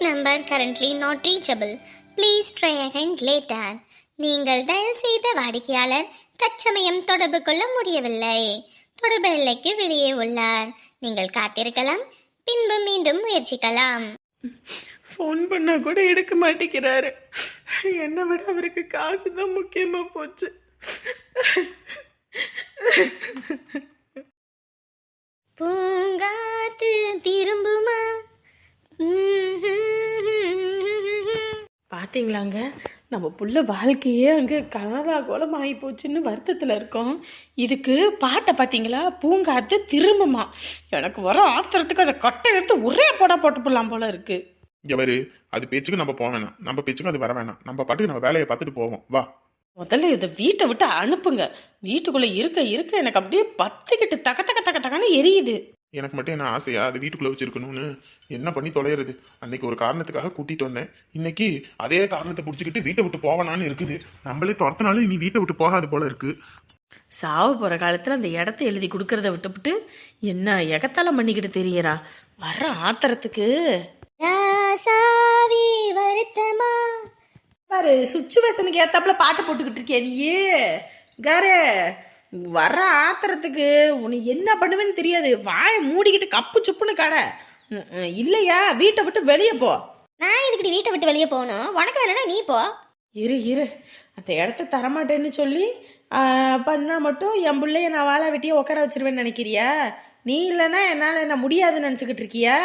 number currently not reachable. Please try again later. நீங்கள் dial செய்த வாடிக்கையாளர் தற்சமயம் தொடர்பு கொள்ள முடியவில்லை. தொடர்பு எல்லைக்கு வெளியே உள்ளார். நீங்கள் காத்திருக்கலாம், பின்பு மீண்டும் முயற்சிக்கலாம். ஃபோன் பண்ணா கூட எடுக்க மாட்டேங்கிறாரு. என்னை விட அவருக்கு காசு தான் முக்கியமா போச்சு. பூங்காத்து திரும்புமா? பாத்தீங்களாங்க, நம்ம புள்ள வாழ்க்கையே அங்கே கனதா கோலம் ஆகி போச்சுன்னு வருத்தத்தில் இருக்கோம். இதுக்கு பாட்டை பார்த்தீங்களா, பூங்காத்து திரும்புமா. எனக்கு வர ஆத்திரத்துக்கு அதை கட்டை எடுத்து ஒரே போட போட்டு போடலாம் போல இருக்கு. இங்க வரு, அது பேச்சுக்கு நம்ம போக வேணாம், நம்ம பேச்சுக்கு அது வர வேணாம். நம்ம பாட்டுக்கு நம்ம வேலையை பார்த்துட்டு போவோம். வா, முதல்ல இதை வீட்டை விட்டு அனுப்புங்க. வீட்டுக்குள்ளே இருக்க இருக்க எனக்கு அப்படியே பத்துக்கிட்டு தக்க தக்க தக்க தக்கன்னு எரியுது. எனக்கு மட்டும் என்ன ஆசையா அது வீட்டுக்குள்ள வச்சிருக்கணும்னு? என்ன பண்ணி தொலைகிறது? அன்னைக்கு ஒரு காரணத்துக்காக கூட்டிட்டு வந்தேன், இன்னைக்கு அதே காரணத்தை பிடிச்சிக்கிட்டு வீட்டை விட்டு போகலான்னு இருக்குது. நம்மளே துரத்தினாலும் இனி வீட்டை விட்டு போகாது போல இருக்கு. சாவு போகிற காலத்தில் அந்த இடத்த எழுதி கொடுக்கறத விட்டுவிட்டு என்ன எகத்தாலம் பண்ணிக்கிட்டு தெரியறா. வர்ற ஆத்திரத்துக்கு ராசாவி வருத்தமா? பாரு, சுச்சுவேஷனுக்கு ஏத்தாப்புல பாட்டு போட்டுக்கிட்டு இருக்கே நீயே. காரே, வர்ற ஆத்திரத்துக்கு உன்னை என்ன பண்ணுவேன்னு தெரியாது. வாயை மூடிக்கிட்டு கப்பு சுப்புன்னு கடை. இல்லையா வீட்டை விட்டு வெளியே போ. நான் இதுக்கிட்ட வீட்டை விட்டு வெளியே போகணும்? உனக்கு வேணும்னா நீ போ. இரு அந்த இடத்த தரமாட்டேன்னு சொல்லி பண்ணா மட்டும் என் பிள்ளைய நான் வாழை வெட்டியே உட்கார வச்சிருவேன்னு நினைக்கிறியா? நீ இல்லைன்னா என்னால் என்ன முடியாதுன்னு நினச்சிக்கிட்டு இருக்கியா?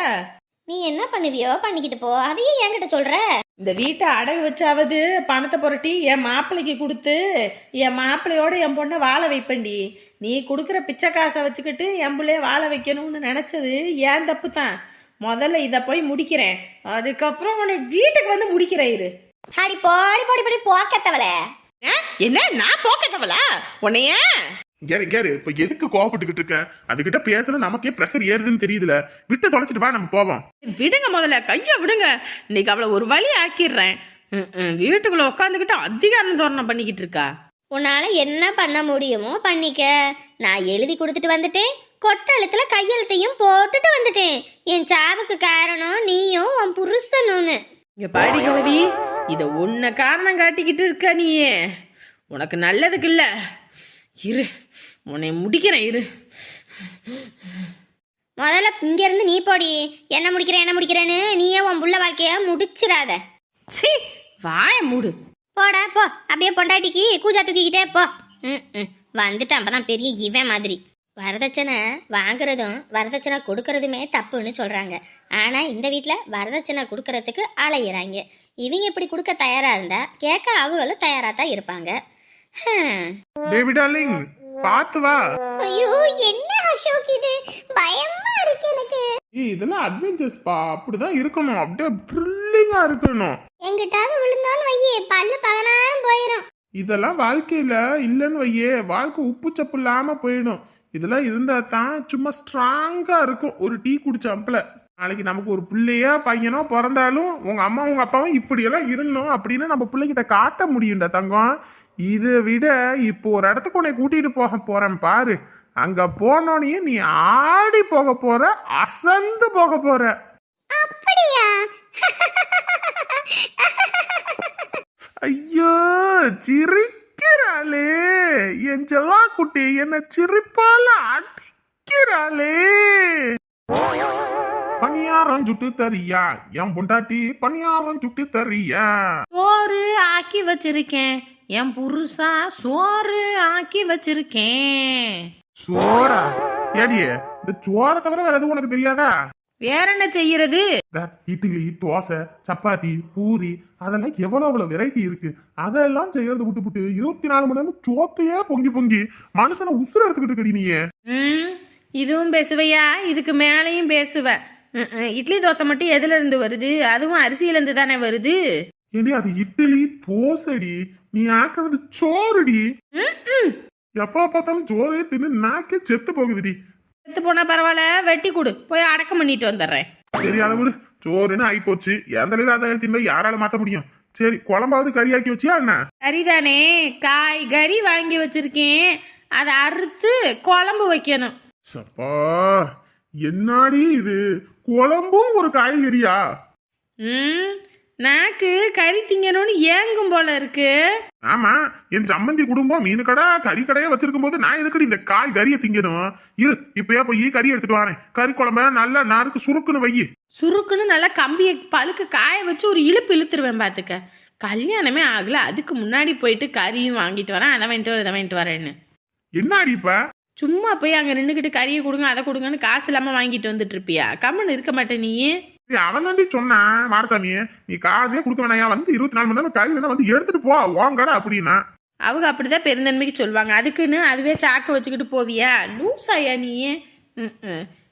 நீ என்ன பண்ணுவியோ பண்ணிக்கிட்டு போ, அதையே என்கிட்ட சொல்ற. இந்த வீட்டை அடகு வச்சாவது பணத்தை புரட்டி என் மாப்பிள்ளைக்கு கொடுத்து என் மாப்பிள்ளையோட என் பொண்ணை வாழ வைப்பண்டி. நீ கொடுக்குற பிச்சை காசை வச்சுக்கிட்டு என் பிள்ளைய வாழ வைக்கணும்னு நினச்சது ஏன் தப்பு தான். முதல்ல இதை போய் முடிக்கிறேன், அதுக்கப்புறம் உன்னை வீட்டுக்கு வந்து முடிக்கிறேன். இரு. அடி போடி போடி போடி போக்கத்தவள. என்ன நான் போக்கத்தவளா உன்னைய? கேரு இப்ப எதுக்கு கோவப்பட்டுக்கிட்டு இருக்க? அதுகிட்ட பேசல, நமக்கே ப்ரெஷர் ஏறுதுன்னு தெரியுதுல. விட்டு தொலைச்சிட்டு வா, நம்ம போவோம். விடுங்க, முதல்ல கைய விடுங்க. இன்னைக்கு அவளை ஒரு வழி ஆக்கிடுறேன். வீட்டுக்குள்ள உட்காந்துக்கிட்டு அதிகாரம் தோரணம் பண்ணிக்கிட்டு இருக்கா. உன்னால என்ன பண்ண முடியுமோ பண்ணிக்க. நான் எழுதி கொடுத்துட்டு வந்துட்டேன், கொட்டழுத்துல கையெழுத்தையும் போட்டுட்டு வந்துட்டேன். என் சாவுக்கு காரணம் நீயும் உன் புருஷனும்னு. இங்க பாடி கவி, இத உன்னை காரணம் காட்டிக்கிட்டு இருக்க நீயே. உனக்கு நல்லதுக்கு இல்ல. இரு, உன்னை முடிக்கிறேன். இரு, முதல்ல இங்க இருந்து நீ போடி. என்ன முடிக்கிறேன்னு நீயே உன் புள்ள வாழ்க்கைய முடிச்சிடாத. சீ, வாய மூடு. போடா போ, அப்படியே பொண்டாட்டிக்கு கூஜா தூக்கிக்கிட்டே போ. வந்துட்டான் அப்பதான் பெரிய இவன் மாதிரி. வரதட்சணை வாங்குறதும் வரதட்சணை கொடுக்கறதுமே தப்புன்னு சொல்றாங்க. ஆனா இந்த வீட்டில் வரதட்சணை கொடுக்கறதுக்கு அலையிறாங்க. இவங்க இப்படி கொடுக்க தயாரா இருந்தா கேட்க அவங்களும் தயாரா தான் இருப்பாங்க. பேபி டார்லிங், பாத்து வா. ஐயோ, என்ன அசோக் இது? பயமா இருக்கு எனக்கு. இதெல்லாம் அட்வென்ச்சர்ஸ் பா, அப்படிதான் இருக்கணும். அப்படியே த்ரில்லிங்கா இருக்கணும். எங்கிட்டாவது விழுந்தாலும் வையே பல்லு 16 போயிடும். இதெல்லாம் வாழ்க்கையில இல்லைன்னு வையே, வாழ்க்கை உப்பு சப்பு இல்லாம போயிடும். இதெல்லாம் இருந்தா தான் சும்மா ஸ்ட்ராங்கா இருக்கும். ஒரு டீ குடிச்சாம்பல நாளைக்கு நமக்கு ஒரு பிள்ளையா பையனோ பிறந்தாலும் உங்க அம்மா உங்க அப்பாவும் இப்படியெல்லாம் இருந்தோம் அப்படின்னு நம்ம பிள்ளைகிட்ட காட்ட முடியும்டா தங்கம். இதை விட இப்போ ஒரு இடத்துக்கு உன்னை கூட்டிட்டு போக போறேன் பாரு. அங்க போனோடனே நீ ஆடி போக போற, அசந்து போக போற. அப்படியா? ஐயோ, சிரிக்கிறாளே என் செல்லா குட்டி, என்ன சிரிப்பால அடிக்கிறாளே. பணியாரம் சுட்டு தரியா என் பொண்டாட்டி, பணியாரம் சுட்டு தரியா? சோறு ஆக்கி வச்சிருக்கேன், என் புருஷா சோறு ஆக்கி வச்சிருக்கேன். சோறா? ஏடியே, இந்த சோறை தவிர வேற எதுவும் உனக்கு தெரியாதா? வேற என்ன செய்யறது? இட்லி, தோசை, சப்பாத்தி, பூரி, அதெல்லாம் எவ்வளவு வெரைட்டி இருக்கு. அதெல்லாம் செய்யறது விட்டு 24 மணி நேரம் சோத்தையே பொங்கி பொங்கி மனுஷனை உசுர எடுத்துக்கிட்டு இருக்கடி நீயே. இதுவும் பேசுவையா? இதுக்கு மேலையும் பேசுவ. இட்லி தோசை மட்டும் எதுல இருந்து வருது? அதுவும் அரிசியில இருந்து தானே வருது. ஏடி, அது இட்லி தோசைடி, நீ ஆக்குறது சோறுடி. எப்ப பார்த்தாலும் சோறு தின்னு நாக்கே செத்து போகுதுடி. செத்து போனா பரவாயில்ல, வெட்டி கொடு, போய் அடக்கம் பண்ணிட்டு வந்துடுறேன். சரி, அதை விடு. சோறுன்னு ஆகி போச்சு, என் தலையில அதை தின்னு யாரால மாத்த முடியும்? சரி, குழம்பாவது கறியாக்கி வச்சியா என்ன? சரிதானே, காய்கறி வாங்கி வச்சிருக்கேன், அதை அறுத்து குழம்பு வைக்கணும். சப்பா, என்னாடி இது? குழம்பும் ஒரு காய்கறியா? ம் நாக்கு கறி திங்கணும்னு ஏங்கும் போல இருக்கு. ஆமா, என் சம்மந்தி குடும்பம் மீன் கடை கறி கடையே வச்சிருக்கும் போது நான் எதுக்கடி இந்த காய் கறியை திங்கணும்? இரு, இப்பயே போய் கறி எடுத்துட்டு வரேன். கறி குழம்பு நல்லா நாருக்கு சுருக்குன்னு வை. சுருக்குன்னு நல்லா கம்பியை பழுக்க காய வச்சு ஒரு இழுப்பு இழுத்துருவேன் பார்த்துக்க. கல்யாணமே ஆகல, அதுக்கு முன்னாடி போயிட்டு கறியும் வாங்கிட்டு வரேன், அதை வாங்கிட்டு வரேன், இதை வாங்கிட்டு வரேன்னு. என்னடி இப்ப? சும்மா போய் அங்கே நின்றுக்கிட்டு கறியை கொடுங்க அதை கொடுங்கன்னு காசு இல்லாமல் வாங்கிட்டு வந்துட்டு இருப்பியா? கம்முன்னு இருக்க மாட்டேன் நீ. அவன் தாண்டி சொன்னான் மாடசாமி, நீ காசே கொடுக்க வேணாம், வந்து 24 மணி நேரம் கறி வேணா வந்து எடுத்துட்டு போ வாங்கடா அப்படின்னா. அவங்க அப்படிதான் பெருந்தன்மைக்கு சொல்லுவாங்க, அதுக்குன்னு அதுவே சாக்கு வச்சுக்கிட்டு போவியா? லூசாயா நீ?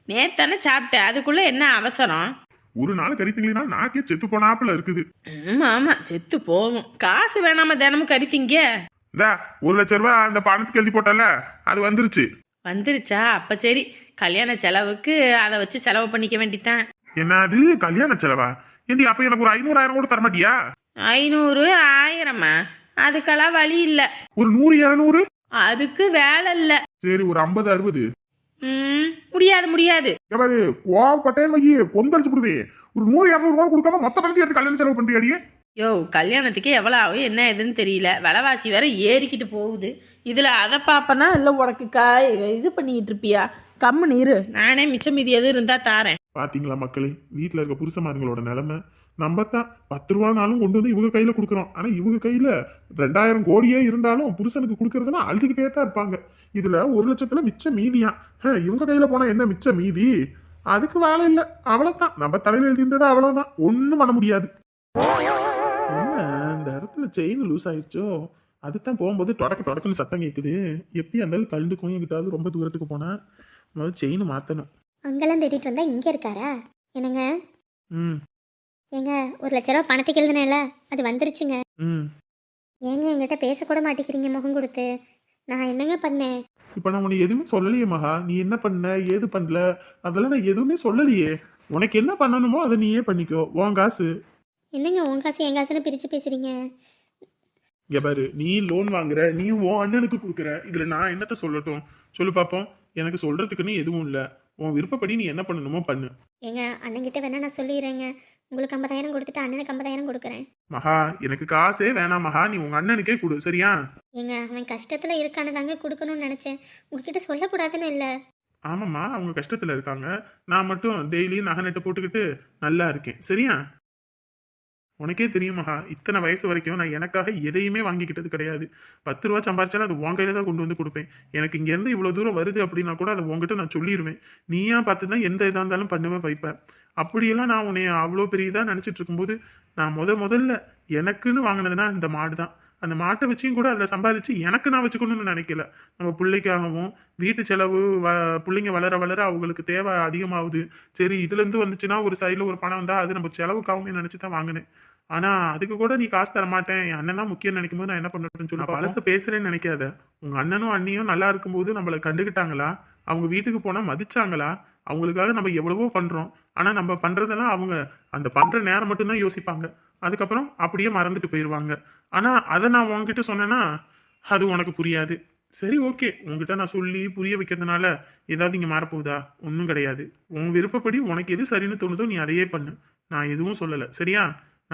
நேத்தானே சாப்பிட்ட, அதுக்குள்ள என்ன அவசரம்? ஒரு நாள் கறி திங்கினா நாக்கே செத்து போனாப்புல இருக்குது. ஆமா ஆமா, செத்து போகும். காசு வேணாம தினமும் கறி திங்க. இந்த 1,00,000 ரூபாய் அந்த பணத்துக்கு எழுதி போட்டல, அது வந்துருச்சு. வந்துருச்சா? அப்ப சரி, கல்யாண செலவுக்கு அதை வச்சு செலவு பண்ணிக்க வேண்டித்தான். என்னது கல்யாண செலவா? ஏண்டி அப்ப எனக்கு ஒரு 500-1000 கூட தர மாட்டியா? 500 1000 அதுக்கெல்லாம் வழி இல்ல. ஒரு 100-200? அதுக்கு வேலை இல்ல. சரி, ஒரு 50-60. முடியாது முடியாது. எவரு கோவப்பட்டேன்னு வை, கொந்தளிச்சு விடுவே. ஒரு 100-200 ரூபா கொடுக்காம மொத்த பணத்தையும் எடுத்து கல்யாணம் செலவு பண்றியாடியே? யோ, கல்யாணத்துக்கு எவ்வளோ ஆகும் என்ன எதுன்னு தெரியல, விலைவாசி வேற ஏறிக்கிட்டு போகுது. இதில் அதை பார்ப்பனா இல்லை உனக்கு இது பண்ணிக்கிட்டு இருப்பியா? கம்முன்னு இரு, நானே மிச்சம் மீதி எது இருந்தால் தாரேன். பாத்தீங்களா மக்களே, வீட்டில் இருக்க புருஷமாருங்களோட நிலைமை. நம்ம தான் 10 ரூபானாலும் கொண்டு வந்து இவங்க கையில கொடுக்குறோம். ஆனா இவங்க கையில 2000 கோடியே இருந்தாலும் புருஷனுக்கு கொடுக்கறதுன்னா அழுதுகிட்டே தான் இருப்பாங்க. இதுல 1,00,000 மிச்சம் மீதியா? இவங்க கையில போனா என்ன மிச்சம் மீதி? அதுக்கு வேலை இல்லை, அவ்வளவுதான். நம்ம தலையில எழுதியிருந்தது அவ்வளவுதான், ஒண்ணும் பண்ண முடியாது. என்ன இந்த இடத்துல செயின் லூஸ் ஆயிடுச்சோ? அதுதான் போகும்போது தொடக்குன்னு சத்தம் கேட்குது. எப்படி இருந்தாலும் கழுண்டுக்கும் எங்கிட்டாவது ரொம்ப தூரத்துக்கு போனா முதல்ல செயின் மாத்தணும். அங்கெல்லாம் தேடிட்டு வந்தா இங்கே இருக்காரா? என்னங்க ம் ஏங்க, 1,00,000 ரூபா பணத்துக்கு எழுதுனேல, அது வந்துருச்சுங்க. ம் ஏங்க என்கிட்ட பேசக்கூட மாட்டேங்கிறீங்க முகம் கொடுத்து? நான் என்னங்க பண்ணேன்? இப்ப நான் உனக்கு எதுவுமே சொல்லலையே மகா. நீ என்ன பண்ண ஏது பண்ணல அதெல்லாம் நான் எதுவுமே சொல்லலையே. உனக்கு என்ன பண்ணணுமோ அதை நீயே பண்ணிக்கோ, உன் காசு. என்னங்க உன் காசு என் காசுன்னு பிரித்து பேசுகிறீங்க? இங்க பாரு, நீ லோன் வாங்குற, நீ உன் அண்ணனுக்கு கொடுக்குற, இதுல நான் என்னத்த சொல்லட்டும்? சொல்லு பாப்போம். எனக்கு சொல்றதுக்குன்னு எதுவும் இல்லை. உன் விருப்பப்படி நீ என்ன பண்ணணுமோ பண்ணு. ஏங்க அண்ணன்கிட்ட வேணா நான் சொல்லிடுறேங்க, உங்களுக்கு 50,000 கொடுத்துட்டு அண்ணனுக்கு 50,000 கொடுக்குறேன். மகா, எனக்கு காசே வேணாம் மகா, நீ உங்க அண்ணனுக்கே கொடு, சரியா? ஏங்க அவன் கஷ்டத்தில் இருக்கான்னு தாங்க கொடுக்கணும்னு நினச்சேன், உங்ககிட்ட சொல்லக்கூடாதுன்னு இல்லை. ஆமாம்மா, அவங்க கஷ்டத்துல இருக்காங்க. நான் மட்டும் டெய்லியும் நகை நட்டு போட்டுக்கிட்டு நல்லா இருக்கேன், சரியா? உனக்கே தெரியும் மகா, இத்தனை வயசு வரைக்கும் நான் எனக்காக எதையுமே வாங்கிக்கிட்டது கிடையாது. 10 ரூபா சம்பாரிச்சாலும் அது உன் கையில தான் கொண்டு வந்து கொடுப்பேன். எனக்கு இங்கேருந்து இவ்வளோ தூரம் வருது அப்படின்னா கூட அதை உங்ககிட்ட நான் சொல்லிடுவேன். நீயா பார்த்து தான் எந்த இதாக இருந்தாலும் பண்ணுவேன் வைப்பேன். அப்படியெல்லாம் நான் உன்னை அவ்வளோ பெரிய இதாக நினச்சிட்டு இருக்கும்போது, நான் முதல்ல எனக்குன்னு வாங்கினதுன்னா இந்த மாடு தான். அந்த மாட்டை வச்சியும் கூட அதில் சம்பாதிச்சு எனக்கு நான் வச்சுக்கணும்னு நினைக்கல. நம்ம பிள்ளைக்காகவும் வீட்டு செலவு பிள்ளைங்க வளர வளர அவங்களுக்கு தேவை அதிகமாகுது. சரி, இதுலேருந்து வந்துச்சுன்னா ஒரு சைடில் ஒரு பணம் வந்தால் அது நம்ம செலவுக்காகவுமே நினச்சி தான் வாங்கினேன். ஆனால் அதுக்கு கூட நீ காசு தரமாட்டேன், என் அண்ணன் தான் முக்கியம் நினைக்கும் போது நான் என்ன பண்ணுறேன்னு சொல்லி பழச பேசுகிறேன்னு நினைக்காத. உங்கள் அண்ணனும் அண்ணியும் நல்லா இருக்கும்போது நம்மளை கண்டுக்கிட்டாங்களா? அவங்க வீட்டுக்கு போனால் மதிச்சாங்களா? அவங்களுக்காக நம்ம எவ்வளவோ பண்ணுறோம். ஆனால் நம்ம பண்ணுறதெல்லாம் அவங்க அந்த பண்ணுற நேரம் மட்டும்தான் யோசிப்பாங்க. அதுக்கப்புறம் அப்படியே மறந்துட்டு போயிடுவாங்க. ஆனால் அதை நான் உங்ககிட்ட சொன்னேன்னா அது உனக்கு புரியாது. சரி, ஓகே, உங்ககிட்ட நான் சொல்லி புரிய வைக்கிறதுனால ஏதாவது இங்கே மாறப்போகுதா? ஒன்றும் கிடையாது. உன் விருப்பப்படி உனக்கு எது சரின்னு தோணுதோ நீ அதையே பண்ணு. நான் எதுவும் சொல்லலை, சரியா?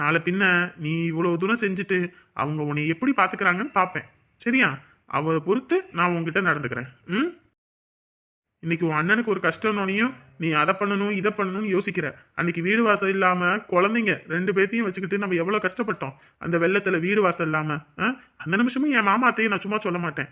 நாளை பின்ன நீ இவ்வளோ தூரம் செஞ்சுட்டு அவங்க உன்னை எப்படி பார்த்துக்கிறாங்கன்னு பார்ப்பேன், சரியா? அவ பொறுத்து நான் உங்ககிட்ட நடந்துக்கிறேன். இன்னைக்கு உன் அண்ணனுக்கு ஒரு கஷ்டம்னோனையும் நீ அதை பண்ணணும் இதை பண்ணணும்னு யோசிக்கிற. அன்னைக்கு வீடு வாசல் இல்லாமல் குழந்தைங்க 2 பேர்த்தையும் வச்சுக்கிட்டு நம்ம எவ்வளோ கஷ்டப்பட்டோம் அந்த வெள்ளத்தில், வீடு வாசல் இல்லாமல். அந்த நிமிஷமும் என் மாமா அத்தையும் நான் சும்மா சொல்ல மாட்டேன்,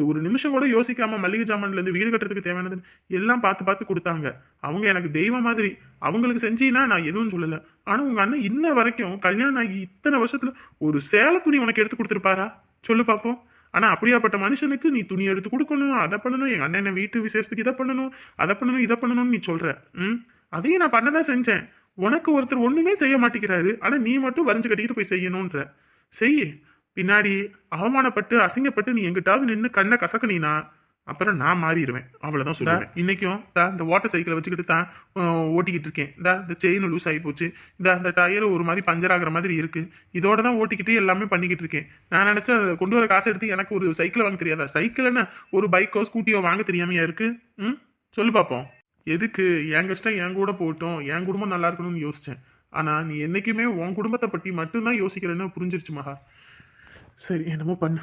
ஒரு நிமிஷம் கூட யோசிக்காமல் மல்லிகை ஜாமான்லேருந்து வீடு கட்டுறதுக்கு தேவையானது எல்லாம் பார்த்து கொடுத்தாங்க. அவங்க எனக்கு தெய்வம் மாதிரி. அவங்களுக்கு செஞ்சீங்கன்னா நான் எதுவும் சொல்லலை. ஆனால் உங்கள் அண்ணன் இன்ன வரைக்கும் கல்யாணம் ஆகி இத்தனை வருஷத்தில் ஒரு சேலை துணி உனக்கு எடுத்து கொடுத்துருப்பாரா? சொல்லு பார்ப்போம். ஆனால் அப்படியாப்பட்ட மனுஷனுக்கு நீ துணி எடுத்து கொடுக்கணும், அதை பண்ணணும், எங்கள் அண்ணன் வீட்டு விசேஷத்துக்கு இதை பண்ணணும், அதை பண்ணணும், இதை பண்ணணும்னு நீ சொல்கிற. அதையும் நான் பண்ணதான் செஞ்சேன். உனக்கு ஒருத்தர் ஒன்றுமே செய்ய மாட்டேங்கிறாரு, ஆனால் நீ மட்டும் வரைஞ்சு கட்டிக்கிட்டு போய் செய்யணுன்ற. செய். பின்னாடி அவமானப்பட்டு அசிங்கப்பட்டு நீ எங்கிட்டாவது நின்று கண்ணை கசக்குனீனா அப்புறம் நான் மாறிடுவேன், அவ்வளோதான் சொல்லுவேன். இன்னைக்கும் இந்த வாட்டர் சைக்கிளை வச்சுக்கிட்டு தான் ஓட்டிக்கிட்டு இருக்கேன். இந்த செயின் லூஸ் ஆகி போச்சு, இந்த டயர் ஒரு மாதிரி பஞ்சர் ஆகிற மாதிரி இருக்கு. இதோட தான் ஓட்டிக்கிட்டு எல்லாமே பண்ணிக்கிட்டு இருக்கேன். நான் நினச்சா கொண்டு வர காசு எடுத்து எனக்கு ஒரு சைக்கிளை வாங்க தெரியாதா? சைக்கிள்னா ஒரு பைக்கோ ஸ்கூட்டியோ வாங்க தெரியாமையா இருக்கு? சொல்லு பார்ப்போம். எதுக்கு? என் கஷ்டம் என் கூட போகட்டும், என் குடும்பம் நல்லா இருக்கணும்னு யோசிச்சேன். ஆனா நீ என்னைக்குமே உன் குடும்பத்தை பத்தி மட்டும்தான் யோசிக்கிறேன்னு புரிஞ்சிருச்சு மகா. சரி என்னமோ பண்ணு.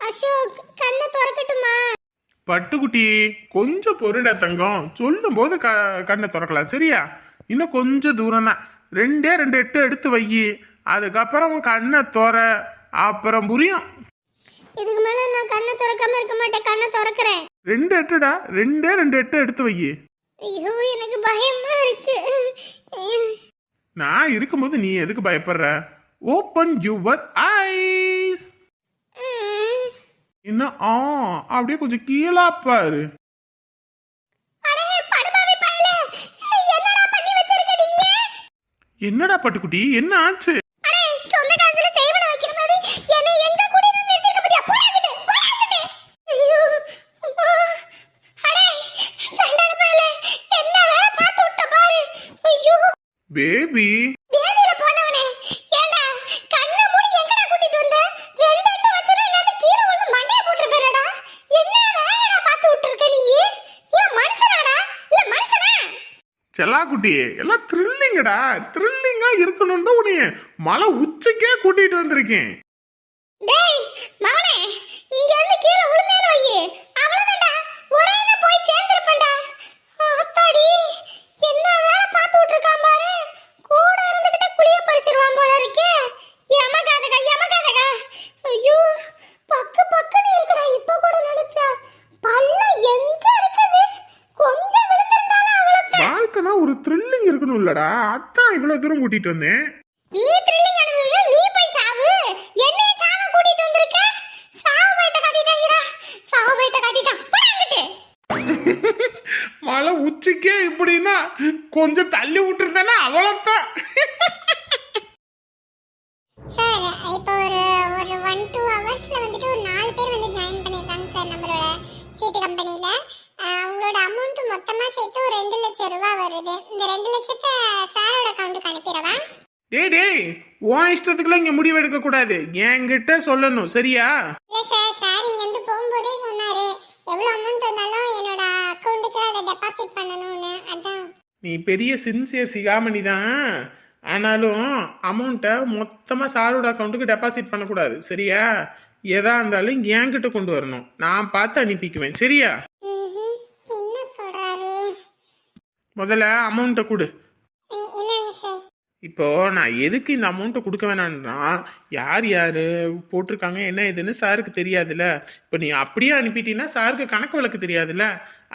அசோக் கண்ணை திறக்கட்டுமா? பட்டுக்குட்டி கொஞ்சம் பொருடா தங்கம், சொல்லும் போது கண்ணை திறக்கலாம் சரியா? இன்னும் கொஞ்சம் தூரம் தான், 2 எட்டு எடுத்து வை, அதுக்கப்புறம் உன் கண்ணை திற, அப்புறம் புரியும். இதுக்கு மேல நான் கண்ணை திறக்காம இருக்க மாட்டேன், கண்ணை திறக்கிறேன். 2 எட்டுடா, 2 எட்டு எடுத்து வை. ஐயோ எனக்கு பயமா இருக்கு. நான் இருக்கும்போது நீ எதுக்கு பயப்படுற? Open your eyes. இன்னும் அப்படியே கொஞ்சம் கீழா பாரு. என்னடா பட்டுக்குட்டி, என்ன ஆச்சு? பேபி செல்லாக்குட்டி, எல்லாம் த்ரில்லிங்கடா, த்ரில்லிங்கா இருக்கணும் தான் உன்னைய மலை உச்சிக்கே கூட்டிட்டு வந்திருக்கேன். டேய் மகனே, இங்க இருந்து கீழ விழுந்தேன்னு வையே, அவ்வளவுதான்டா, ஒரேனா போய் சேர்ந்திருப்பேன்டா. ஆத்தாடி, என்ன வேலை பார்த்து விட்டுருக்கான் பாரு, கூட இருந்துகிட்டே புளிய பறிச்சிருவான் போல இருக்கே. யமகாதகா. ஐயோ, பக்குன்னு இருக்குடா, இப்ப கூட நினைச்சா. பல்ல எங்க இருக்குது? கொஞ்சம் விழுந்திருந்தாலும் அவ்வளவுதான். வாழ்க்கைனா ஒரு த்ரில்லிங் இருக்கணும் இல்லடா, அதான் இவ்வளவு தூரம் கூட்டிட்டு வந்தேன். நீ த்ரில்லிங் அனுபவிங்க, நீ போய் சாவு. என்னைய சாவ கூட்டிட்டு வந்திருக்க? சாவு பயத்தை காட்டிட்டாங்கடா, சாவு பயத்தை காட்டிட்டான். போடாங்கிட்டு. மலை உச்சிக்கே இப்படின்னா கொஞ்சம் தள்ளி விட்டுருந்தேன்னா அவ்வளவுதான். சார் இப்போ ஒரு 1-2 ஹவர்ஸ்ல வந்துட்டு ஒரு 4 பேர் வந்து ஜாயின் பண்ணிருக்காங்க சார் நம்மளோட சீட்டு கம்பெனில. அவங்களோட அமௌண்ட் மொத்தமா சேர்த்து ஒரு 2 லட்சம் ரூபாய் வருது. இந்த 2 லட்சத்தை சாரோட அக்கௌண்ட்டுக்கு அனுப்பிடவா? டேய் உன் இஷ்டத்துக்குலாம் இங்க முடிவு எடுக்க கூடாது, என்கிட்ட சொல்லணும் சரியா? இல்ல சார், சார் இங்க இருந்து போகும்போதே சொன்னாரு எவ்வளவு அமௌண்ட் வந்தாலும் என்னோட அக்கௌண்ட்டுக்கு அதை டெபாசிட் பண்ணணும்னு. அதான். நீ பெரிய சின்சியர் சிகாமணி தான், ஆனாலும் அமௌண்ட்டை மொத்தமாக சாரோட அக்கௌண்ட்டுக்கு டெபாசிட் பண்ணக்கூடாது சரியா? எதா இருந்தாலும் என்கிட்ட கொண்டு வரணும், நான் பார்த்து அனுப்பிக்குவேன் சரியா? என்ன சொல்றாரு? முதல்ல அமௌண்ட்டை கொடு. என்னங்க சார்? இப்போ நான் எதுக்கு இந்த அமௌண்ட்டை கொடுக்க வேணாம்னா, யார் யார் போட்டிருக்காங்க என்ன ஏதுன்னு சாருக்கு தெரியாதுல்ல. இப்போ நீ அப்படியே அனுப்பிட்டீங்கன்னா சாருக்கு கணக்கு வழக்கு தெரியாதுல்ல.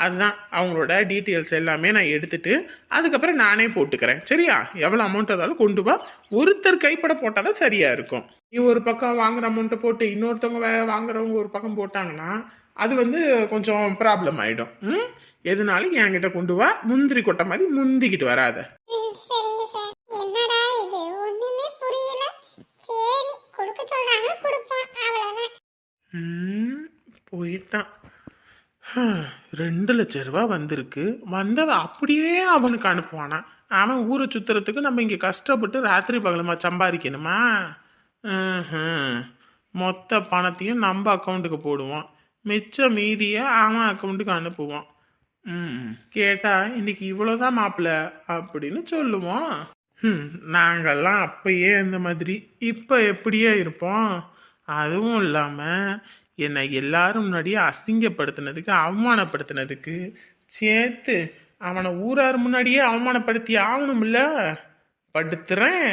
அதுதான் அவங்களோட டீட்டெயில்ஸ் எல்லாமே நான் எடுத்துட்டு அதுக்கப்புறம் நானே போட்டுக்கிறேன் சரியா? எவ்வளோ அமௌண்ட் இருந்தாலும் கொண்டு வா, ஒருத்தர் கைப்பட போட்டால் தான் சரியாக இருக்கும். நீ ஒரு பக்கம் வாங்குற அமௌண்ட்டை போட்டு இன்னொருத்தவங்க வாங்குறவங்க ஒரு பக்கம் போட்டாங்கன்னா அது வந்து கொஞ்சம் ப்ராப்ளம் ஆகிடும். எதுனாலும் என்கிட்ட கொண்டு வா, முந்திரி கொட்டை மாதிரி முந்திக்கிட்டு வராத. சரிங்க சார். என்னடா இது, ஒண்ணுமே புரியல. சரி, கொடுக்க சொல்றாங்க கொடுப்போம், அவ்வளவுதான். போயிட்டான். 2 லட்சம் ரூபா வந்திருக்கு, வந்ததை அப்படியே அவனுக்கு அனுப்புவானா? அவன் ஊரை சுத்துறதுக்கு நம்ம இங்கே கஷ்டப்பட்டு ராத்திரி பகலமா சம்பாதிக்கணுமா? மொத்த பணத்தையும் நம்ம அக்கௌண்ட்டுக்கு போடுவோம், மிச்ச மீதியை அவன் அக்கௌண்ட்டுக்கு அனுப்புவான். கேட்டா இன்னைக்கு இவ்வளோதான் மாப்பிள்ள அப்படின்னு சொல்லுவோம். நாங்கள்லாம் அப்பயே இந்த மாதிரி இப்போ எப்படியே இருப்போம்? அதுவும் இல்லாமல் என்னை எல்லாரும் முன்னாடியே அசிங்கப்படுத்தினதுக்கு அவமானப்படுத்தினதுக்கு சேர்த்து அவனை ஊரார் முன்னாடியே அவமானப்படுத்தி ஆகணும்ல, படுத்துறேன்.